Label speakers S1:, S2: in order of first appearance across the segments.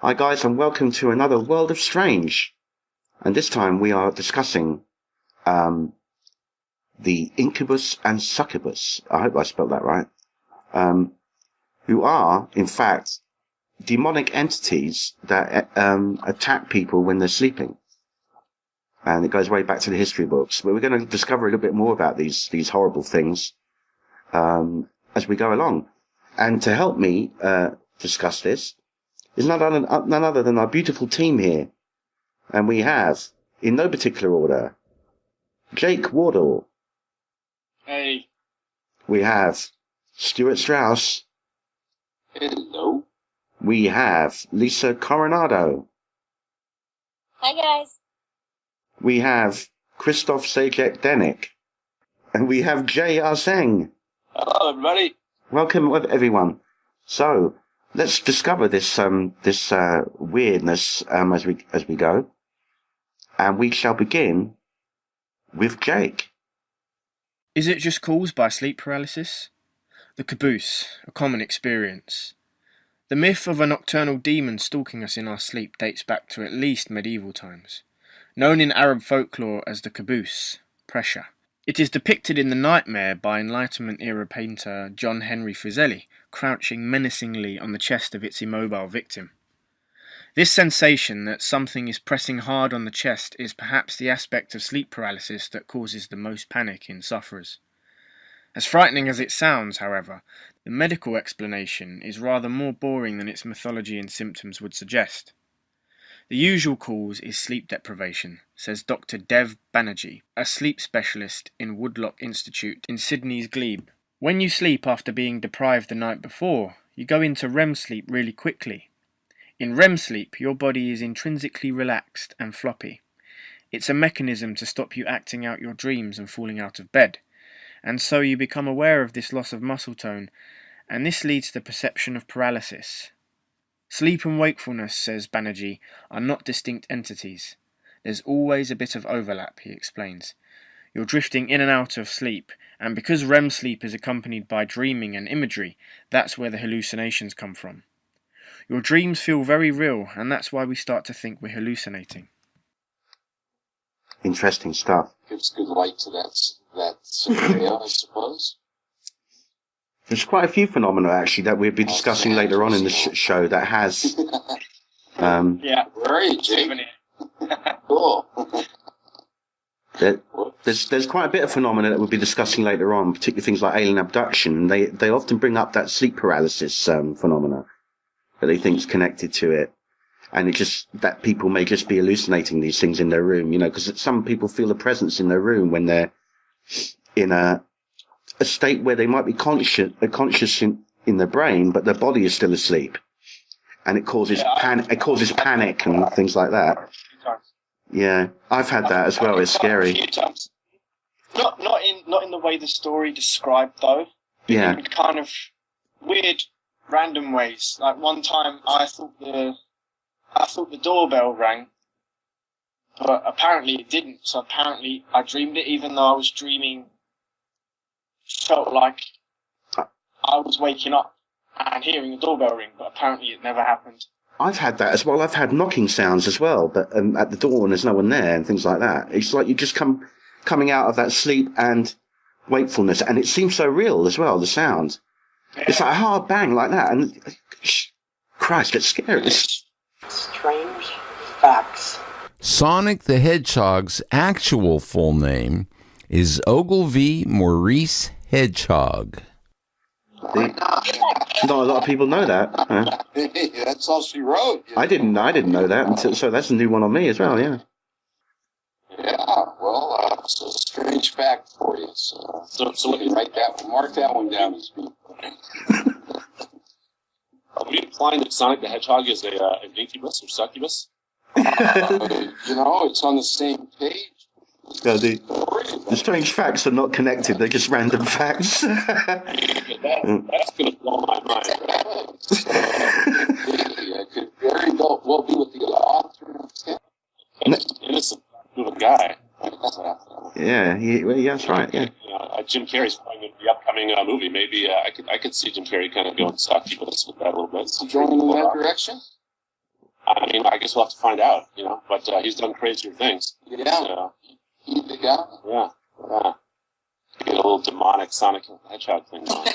S1: Hi guys, and welcome to another World of Strange. And this time we are discussing the Incubus and Succubus, I hope I spelled that right, who are, in fact, demonic entities that attack people when they're sleeping. And it goes way back to the history books. But we're going to discover a little bit more about these horrible things as we go along. And to help me discuss this is none other than our beautiful team here. And we have, in no particular order, Jake Wardle.
S2: Hey.
S1: We have Stuart Strauss.
S2: Hello.
S1: We have Lisa Coronado.
S3: Hi, guys.
S1: We have Christoph Sajek Denik. And we have Jay Arseng.
S2: Hello, everybody.
S1: Welcome, everyone. So, let's discover this weirdness as we go. And we shall begin with Jake.
S4: Is it just caused by sleep paralysis? The caboose, a common experience. The myth of a nocturnal demon stalking us in our sleep dates back to at least medieval times. Known in Arab folklore as the caboose, pressure. It is depicted in The Nightmare by Enlightenment-era painter John Henry Fuseli, crouching menacingly on the chest of its immobile victim. This sensation that something is pressing hard on the chest is perhaps the aspect of sleep paralysis that causes the most panic in sufferers. As frightening as it sounds, however, the medical explanation is rather more boring than its mythology and symptoms would suggest. The usual cause is sleep deprivation, says Dr. Dev Banerjee, a sleep specialist in Woodlock Institute in Sydney's Glebe. When you sleep after being deprived the night before, you go into REM sleep really quickly. In REM sleep, your body is intrinsically relaxed and floppy. It's a mechanism to stop you acting out your dreams and falling out of bed, and so you become aware of this loss of muscle tone, and this leads to the perception of paralysis. Sleep and wakefulness, says Banerjee, are not distinct entities. There's always a bit of overlap, he explains. You're drifting in and out of sleep, and because REM sleep is accompanied by dreaming and imagery, that's where the hallucinations come from. Your dreams feel very real, and that's why we start to think we're hallucinating.
S1: Interesting stuff.
S2: Gives good light to that scenario, I suppose.
S1: There's quite a few phenomena, actually, that we'll be discussing later on in the show that has...
S2: yeah, where are you, Jake? Cool.
S1: There's quite a bit of phenomena that we'll be discussing later on, particularly things like alien abduction. They often bring up that sleep paralysis phenomena that they think is connected to it. And it just, that people may just be hallucinating these things in their room, because some people feel a presence in their room when they're in a state where they might be conscious in their brain, but their body is still asleep, and it causes panic and things like that. Yeah, I've had that as well. It's scary.
S5: Not in the way the story described, though.
S1: Yeah.
S5: In kind of weird, random ways. Like one time, I thought the doorbell rang, but apparently it didn't. So apparently I dreamed it, even though I was dreaming. Felt like I was waking up and hearing the doorbell ring, but apparently it never happened.
S1: I've had that as well. I've had knocking sounds as well, but at the door when there's no one there and things like that. It's like you just coming out of that sleep and wakefulness, and it seems so real as well, the sound. Yeah. It's like a hard bang like that, and Christ, it's scary.
S6: Strange facts.
S7: Sonic the Hedgehog's actual full name is Ogilvy Maurice Hedgehog.
S1: Not a lot of people know that.
S2: That's all she wrote.
S1: I didn't know that so that's a new one on me as well. Yeah.
S2: Yeah. Well, it's a strange fact for you. So let me mark that one down.
S8: Are we implying that Sonic the Hedgehog is an incubus or succubus?
S2: It's on the same page.
S1: Yeah, the strange facts are not connected, they're just random facts.
S8: That's going to blow my mind.
S2: I could very well be with the author.
S8: Innocent little guy.
S1: Yeah, that's right, yeah.
S8: Jim Carrey's playing in the upcoming movie. Maybe I could see Jim Carrey kind of going succubus with that a little bit.
S2: Going in that direction?
S8: I mean, I guess we'll have to find out, but he's done crazier things.
S2: Yeah.
S8: So,
S2: He's the guy.
S8: yeah. Get a little demonic Sonic the Hedgehog thing going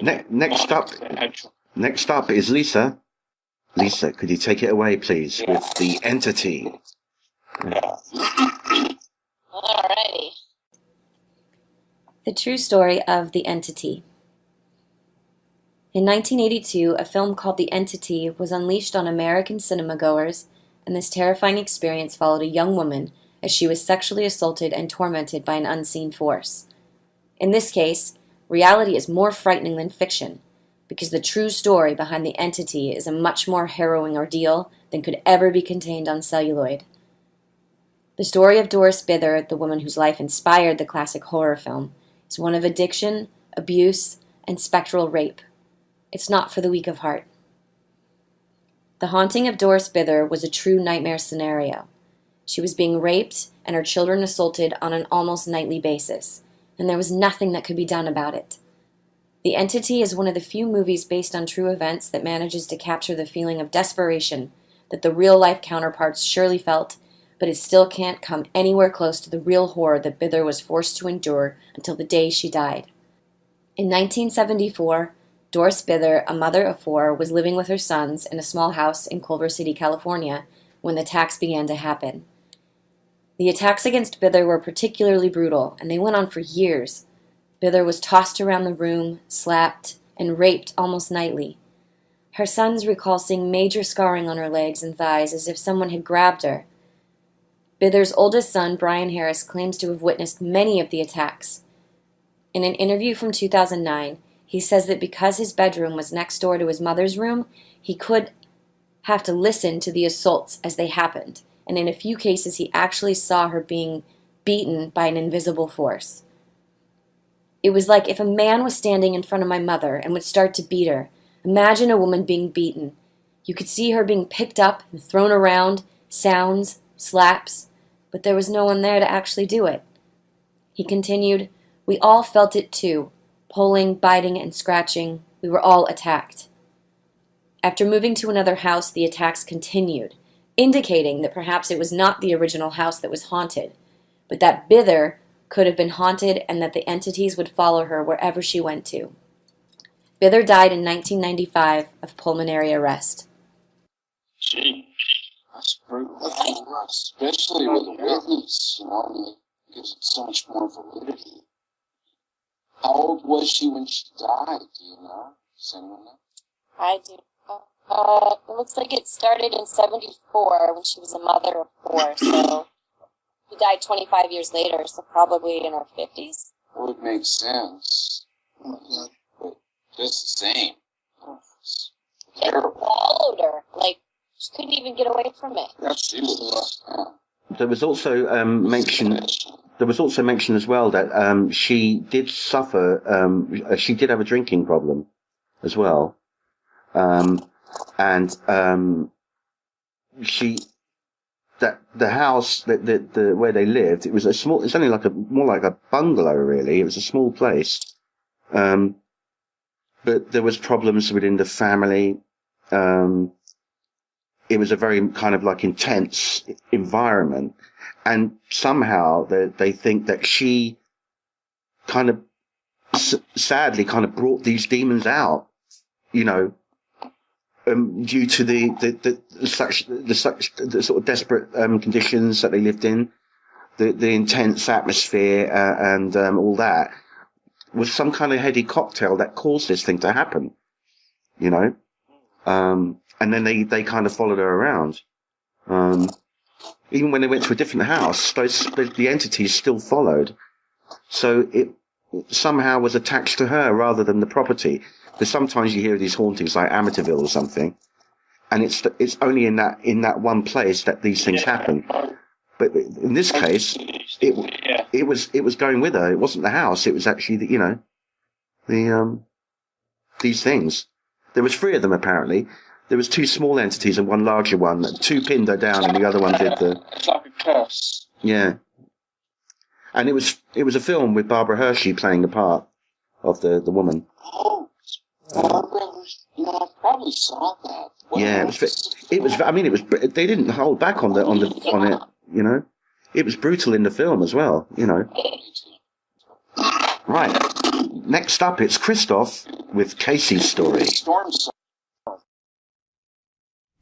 S8: on.
S1: Next up is Lisa. Lisa, could you take it away, please, with the entity?
S3: Alrighty. The true story of the entity. In 1982, a film called The Entity was unleashed on American cinemagoers, and this terrifying experience followed a young woman as she was sexually assaulted and tormented by an unseen force. In this case, reality is more frightening than fiction, because the true story behind The Entity is a much more harrowing ordeal than could ever be contained on celluloid. The story of Doris Bither, the woman whose life inspired the classic horror film, is one of addiction, abuse, and spectral rape. It's not for the weak of heart. The haunting of Doris Bither was a true nightmare scenario. She was being raped and her children assaulted on an almost nightly basis, and there was nothing that could be done about it. The Entity is one of the few movies based on true events that manages to capture the feeling of desperation that the real-life counterparts surely felt, but it still can't come anywhere close to the real horror that Bither was forced to endure until the day she died. In 1974, Doris Bither, a mother of 4, was living with her sons in a small house in Culver City, California, when the attacks began to happen. The attacks against Bither were particularly brutal, and they went on for years. Bither was tossed around the room, slapped, and raped almost nightly. Her sons recall seeing major scarring on her legs and thighs as if someone had grabbed her. Bither's oldest son, Brian Harris, claims to have witnessed many of the attacks. In an interview from 2009, he says that because his bedroom was next door to his mother's room, he could have to listen to the assaults as they happened, and in a few cases he actually saw her being beaten by an invisible force. It was like if a man was standing in front of my mother and would start to beat her. Imagine a woman being beaten. You could see her being picked up and thrown around, sounds, slaps, but there was no one there to actually do it. He continued, "We all felt it too. Pulling, biting, and scratching. We were all attacked." After moving to another house, the attacks continued, indicating that perhaps it was not the original house that was haunted, but that Bither could have been haunted and that the entities would follow her wherever she went to. Bither died in 1995 of pulmonary arrest.
S2: Gee, that's brutal. Especially with a witness, it gives it so much more validity. How old was she when she died, do you know? Does anyone know?
S3: I do. It looks like it started in 1974 when she was a mother of 4, so she died 25 years later, so probably in her 50s.
S2: Well, it makes sense. But just the same. It's terrible.
S3: It followed her. Like, she couldn't even get away from it.
S2: Yeah, she was.
S1: There was also mention as well that she did suffer. She did have a drinking problem as well, and the house the where they lived, it was a small. It's only more like a bungalow really. It was a small place, but there was problems within the family. It was a very kind of like intense environment. And somehow they think that she kind of sadly kind of brought these demons out, due to the sort of desperate conditions that they lived in, the intense atmosphere and all that was some kind of heady cocktail that caused this thing to happen, and then they kind of followed her around. Even when they went to a different house, the entities still followed. So it somehow was attached to her rather than the property. Because sometimes you hear these hauntings like Amityville or something, and it's only in that one place that these things happen. But in this case, it was going with her. It wasn't the house. It was actually these things. There was 3 of them apparently. There was 2 small entities and 1 larger one. 2 pinned her down, and the other one did the.
S5: It's like a curse.
S1: Yeah. And it was a film with Barbara Hershey playing the part of the woman.
S2: Oh, Barbara was, I probably saw that.
S1: Yeah, it was. I mean, it was. They didn't hold back on it. You know, it was brutal in the film as well. You know. Right. Next up, it's Christoph with Casey's story.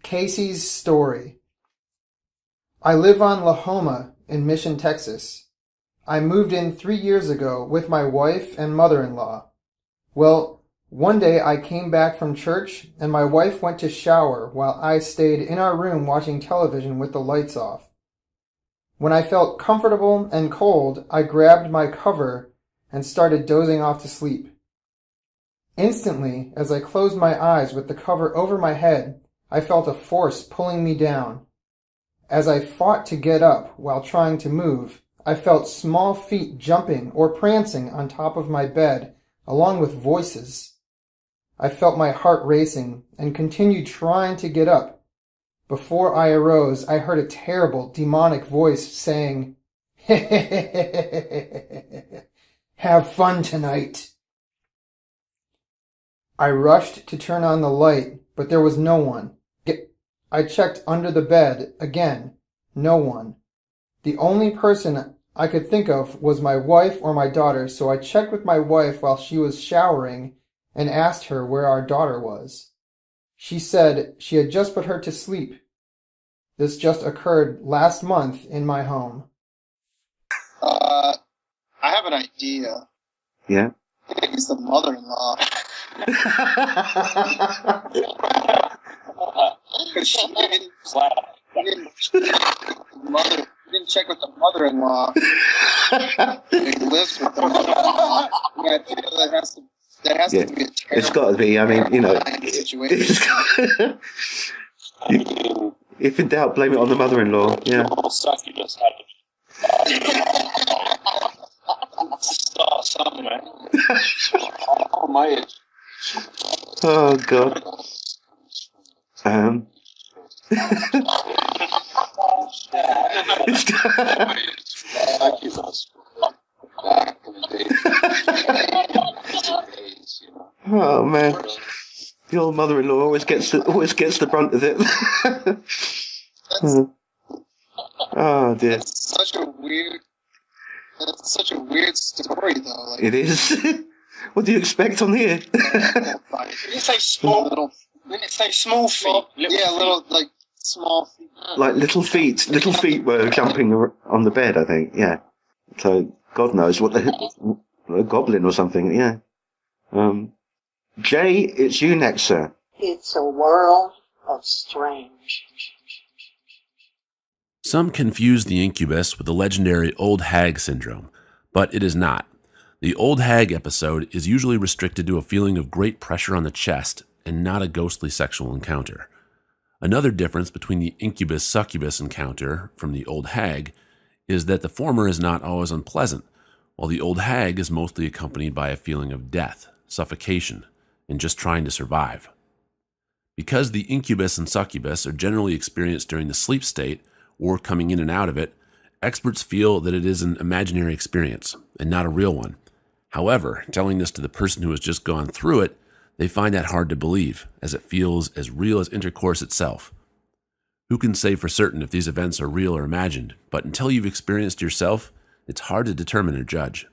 S9: Casey's story. I live on Lahoma in Mission, Texas. I moved in 3 years ago with my wife and mother-in-law. Well, one day I came back from church and my wife went to shower while I stayed in our room watching television with the lights off. When I felt comfortable and cold, I grabbed my cover and started dozing off to sleep. Instantly, as I closed my eyes with the cover over my head, I felt a force pulling me down. As I fought to get up while trying to move, I felt small feet jumping or prancing on top of my bed, along with voices. I felt my heart racing and continued trying to get up. Before I arose, I heard a terrible, demonic voice saying, "Have fun tonight." I rushed to turn on the light, but there was no one. I checked under the bed again. No one. The only person I could think of was my wife or my daughter, so I checked with my wife while she was showering and asked her where our daughter was. She said she had just put her to sleep. This just occurred last month in my home.
S5: I have an idea.
S1: Yeah.
S5: I think it's the mother-in-law. Because she didn't check with the mother-in-law. He lives with the mother-in-law. Yeah, I feel that has to be a terrible.
S1: It's got to be. I mean, you know,
S5: situation.
S1: if in doubt, blame it on the mother-in-law. Yeah.
S8: Succubus somewhere. Oh, my age.
S1: Oh God.
S2: Succubus. Back in the days, you know.
S1: Oh man, the old mother-in-law always gets the brunt of it. Oh dear.
S5: That's such a weird story, though. Like,
S1: It is. What do you expect on here?
S5: Didn't it say small? Didn't it say small feet? Little like small feet.
S1: Like little feet were jumping on the bed, I think. Yeah. So God knows what a goblin or something. Yeah. Jay, it's you next, sir.
S6: It's a world of strange.
S10: Some confuse the incubus with the legendary old hag syndrome, but it is not. The old hag episode is usually restricted to a feeling of great pressure on the chest and not a ghostly sexual encounter. Another difference between the incubus-succubus encounter from the old hag is that the former is not always unpleasant, while the old hag is mostly accompanied by a feeling of death, suffocation, and just trying to survive. Because the incubus and succubus are generally experienced during the sleep state or coming in and out of it, experts feel that it is an imaginary experience and not a real one. However, telling this to the person who has just gone through it, they find that hard to believe, as it feels as real as intercourse itself. Who can say for certain if these events are real or imagined, but until you've experienced yourself, it's hard to determine or judge.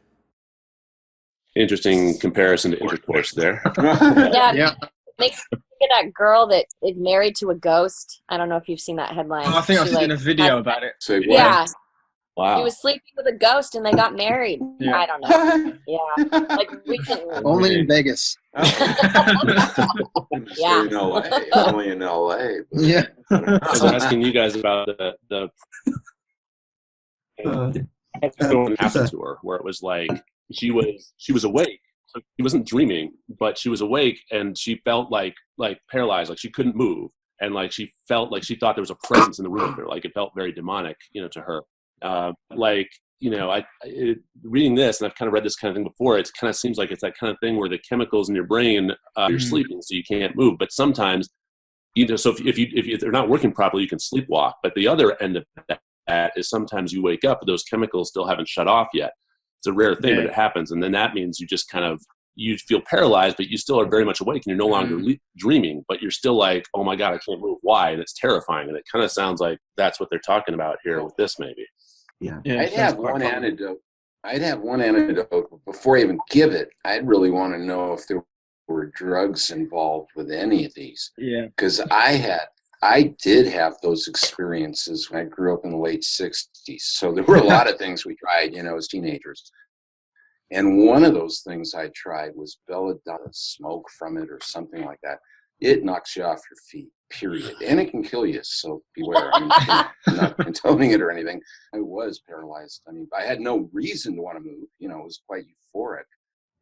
S8: Interesting comparison to intercourse there.
S3: Yeah. Makes me think of that girl that is married to a ghost. I don't know if you've seen that headline.
S4: Oh, I think I've seen a video about it.
S8: Say what?
S3: Yeah.
S8: Wow.
S3: He was sleeping with a ghost and they got married.
S4: Yeah.
S3: I don't know. Yeah. Like recently.
S9: Only in Vegas.
S3: Yeah.
S2: In LA. Only in LA.
S9: Yeah.
S8: I was asking you guys about the what happened to her, where it was like she was awake. So she wasn't dreaming, but she was awake and she felt like paralyzed, like she couldn't move, and like she felt like she thought there was a presence in the room with her, like it felt very demonic, to her. Reading this, and I've kind of read this kind of thing before. It kind of seems like it's that kind of thing where the chemicals in your brain, you're sleeping, so you can't move. But sometimes, so if they're not working properly, you can sleepwalk. But the other end of that is sometimes you wake up, but those chemicals still haven't shut off yet. It's a rare thing, but it happens, and then that means you just kind of you feel paralyzed, but you still are very much awake and you're no longer dreaming, but you're still like, oh my God, I can't move. Why? And it's terrifying. And it kind of sounds like that's what they're talking about here with this, maybe.
S1: Yeah.
S11: I'd have one anecdote. But before I even give it, I'd really want to know if there were drugs involved with any of these.
S5: Yeah.
S11: Because I did have those experiences when I grew up in the late 60s. So there were a lot of things we tried, as teenagers. And one of those things I tried was belladonna, smoke from it or something like that. It knocks you off your feet, period. And it can kill you, so beware. I'm not condoning it or anything. I was paralyzed. I mean, I had no reason to want to move. It was quite euphoric.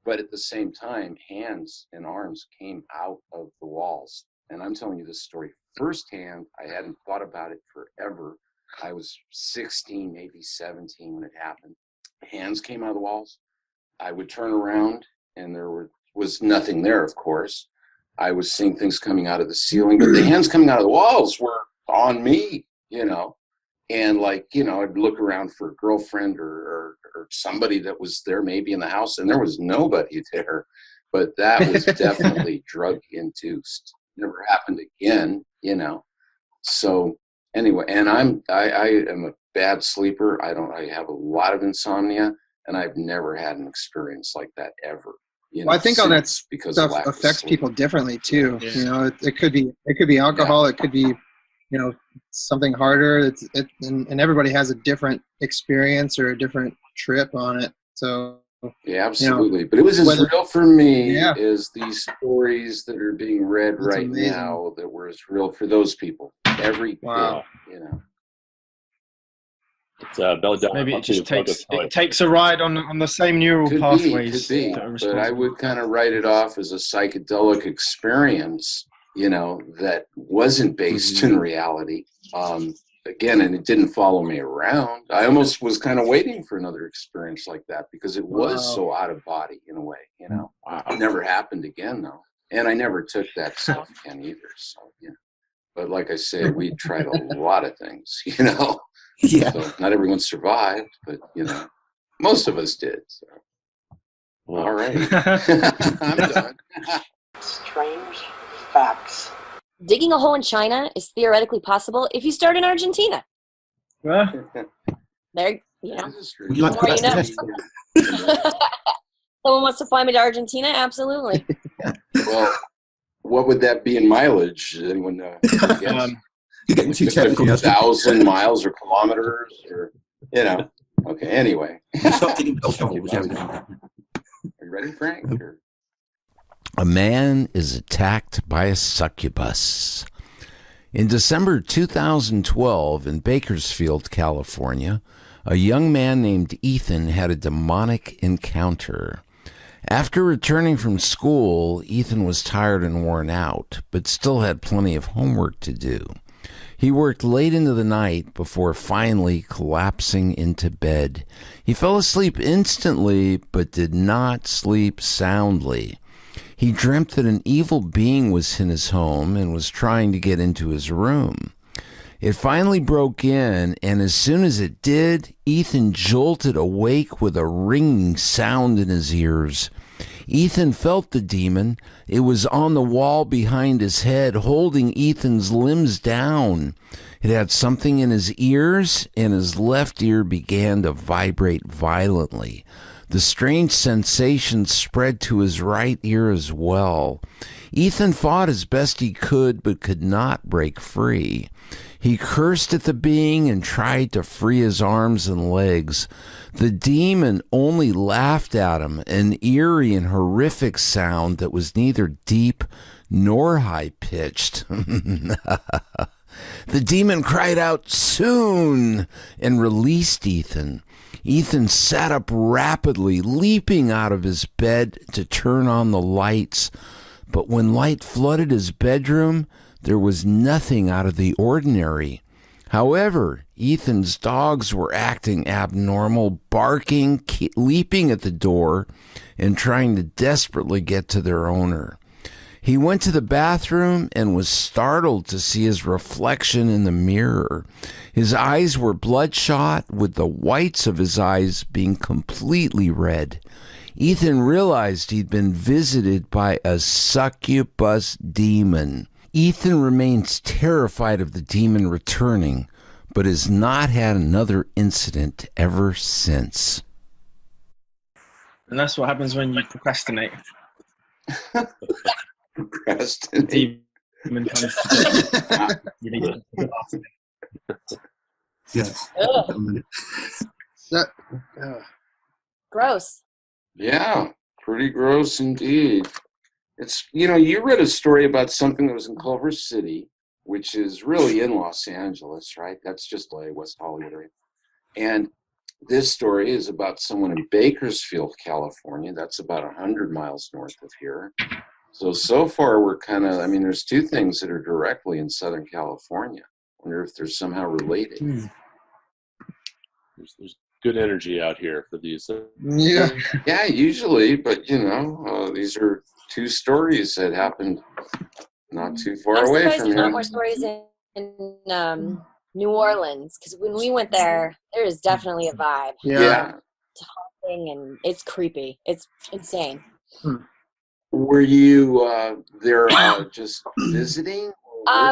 S11: But at the same time, hands and arms came out of the walls. And I'm telling you this story firsthand. I hadn't thought about it forever. I was 16, maybe 17 when it happened. Hands came out of the walls. I would turn around and there was nothing there, of course. I was seeing things coming out of the ceiling, but the hands coming out of the walls were on me, and I'd look around for a girlfriend or somebody that was there maybe in the house, and there was nobody there, but that was definitely drug induced. Never happened again, So anyway, and I am a bad sleeper. I have a lot of insomnia, and I've never had an experience like that ever.
S9: I think all that stuff affects people differently too.
S5: Yeah.
S9: It could be alcohol. Yeah. It could be, something harder. And everybody has a different experience or a different trip on it. So
S11: yeah, absolutely. But it was as real for me as these stories that are being read right now that were as real for those people. Every bit,
S8: It's belladonna.
S5: Maybe it takes a ride on the same neural pathways.
S11: Could be, but I would kind of write it off as a psychedelic experience, that wasn't based in reality. Again, and it didn't follow me around. I almost was kind of waiting for another experience like that because it was so out of body in a way, It never happened again though. And I never took that stuff again either. So, but like I say, we tried a lot of things,
S1: Yeah.
S11: So not everyone survived, but most of us did. So. All right. I'm done.
S6: Strange facts.
S3: Digging a hole in China is theoretically possible if you start in Argentina. There,
S11: This is true.
S3: the more you know. Someone wants to fly me to Argentina? Absolutely.
S11: Well, what would that be in mileage? Does anyone guess?
S1: You're getting too technical.
S11: 1,000 miles or kilometers or, Okay, anyway.
S1: Stop digging holes.
S11: Are you ready, Frank? Or?
S7: A man is attacked by a succubus. In December 2012, in Bakersfield, California, a young man named Ethan had a demonic encounter. After returning from school, Ethan was tired and worn out, but still had plenty of homework to do. He worked late into the night before finally collapsing into bed. He fell asleep instantly, but did not sleep soundly. He dreamt that an evil being was in his home and was trying to get into his room. It finally broke in, and as soon as it did, Ethan jolted awake with a ringing sound in his ears. Ethan felt the demon. It was on the wall behind his head, holding Ethan's limbs down. It had something in his ears, and his left ear began to vibrate violently. The strange sensation spread to his right ear as well. Ethan fought as best he could, but could not break free. He cursed at the being and tried to free his arms and legs. The demon only laughed at him, an eerie and horrific sound that was neither deep nor high-pitched. The demon cried out, "Soon!" and released Ethan. Ethan sat up rapidly, leaping out of his bed to turn on the lights. But when light flooded his bedroom, there was nothing out of the ordinary. However, Ethan's dogs were acting abnormal, barking, leaping at the door, and trying to desperately get to their owner. He went to the bathroom and was startled to see his reflection in the mirror. His eyes were bloodshot, with the whites of his eyes being completely red. Ethan realized he'd been visited by a succubus demon. Ethan remains terrified of the demon returning, but has not had another incident ever since.
S4: And that's what happens when you procrastinate.
S11: Procrastinate.
S4: Demon comes to you need to do it.
S9: Yeah.
S3: Gross.
S11: Yeah, pretty gross indeed. It's, you read a story about something that was in Culver City, which is really in Los Angeles, right? That's just like West Hollywood area. And this story is about someone in Bakersfield, California. That's about 100 miles north of here. So far we're kind of, there's two things that are directly in Southern California. I wonder if they're somehow related.
S8: There's good energy out here for these.
S9: Yeah.
S11: Yeah, usually, but these are two stories that happened not too far
S3: I'm
S11: away
S3: surprised
S11: from
S3: there's not
S11: here.
S3: more stories in New Orleans, because when we went there is definitely a vibe.
S11: Yeah.
S3: It's haunting and it's creepy. It's insane.
S11: Were you there just visiting?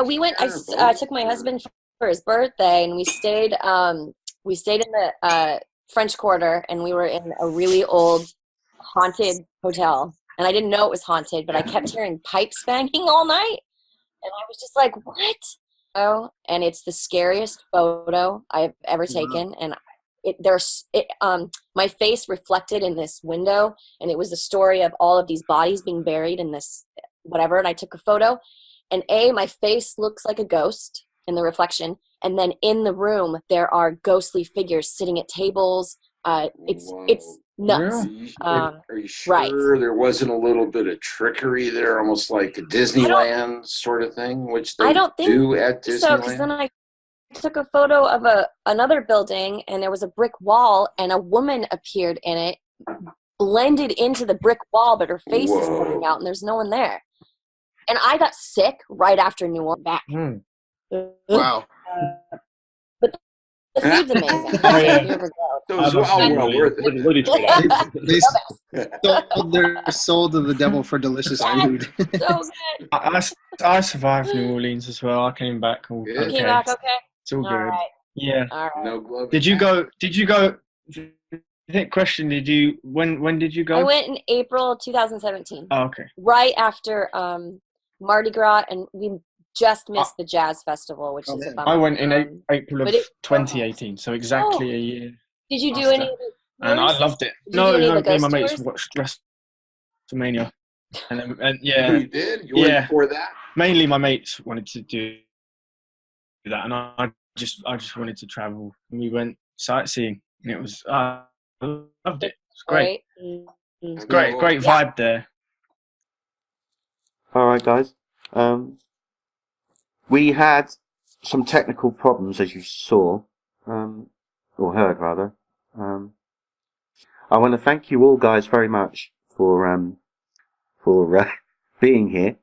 S3: We went. I took my husband for his birthday, and we stayed. We stayed in the French Quarter, and we were in a really old haunted hotel. And I didn't know it was haunted, but I kept hearing pipes banging all night, and I was just like, "What?" Oh, and it's the scariest photo I've ever taken, and my face reflected in this window, and it was the story of all of these bodies being buried in this whatever. And I took a photo, and my face looks like a ghost in the reflection, and then in the room there are ghostly figures sitting at tables. It's nuts.
S11: Are you sure
S3: right.
S11: there wasn't a little bit of trickery there, almost like a Disneyland sort of thing, which they do at Disneyland?
S3: So, because then I took a photo of another building, and there was a brick wall, and a woman appeared in it, blended into the brick wall, but her face is poking out, and there's no one there. And I got sick right after New Orleans back.
S9: Wow.
S3: But the food's amazing.
S4: Oh, yeah.
S3: You ever go.
S11: So it's well worth it.
S9: They sold their soul to the devil for delicious food.
S3: So good.
S4: I survived New Orleans as well. I came back all
S3: You
S4: okay.
S3: came back okay?
S4: It's all good.
S3: Right.
S4: Yeah.
S3: All right.
S11: No gloves.
S4: Did you go? Question, when did you go?
S3: I went in April 2017.
S4: Oh, okay.
S3: Right after Mardi Gras, and we just missed the Jazz Festival, which is a bummer.
S4: I went in April of 2018, so exactly a year.
S3: Did you do any of the
S4: And I loved it.
S3: Did you do any of the
S4: me and my
S3: ghost
S4: mates
S3: tours?
S4: watched WrestleMania. And yeah.
S11: You did? You went before that?
S4: Mainly my mates wanted to do that, and I just wanted to travel. And we went sightseeing, and it was I loved it. It's great. It's great vibe there.
S1: All right, guys. We had some technical problems, as you saw, or heard rather. I want to thank you all, guys, very much for being here.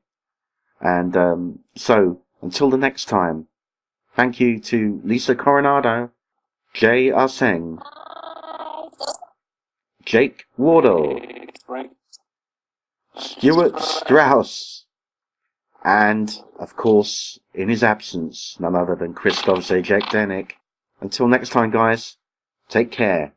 S1: And so, until the next time, thank you to Lisa Coronado, Jay Arseng, Jake Wardle, Stuart Strauss, and, of course, in his absence, none other than Christoph Zajac-Denik. Until next time, guys, take care.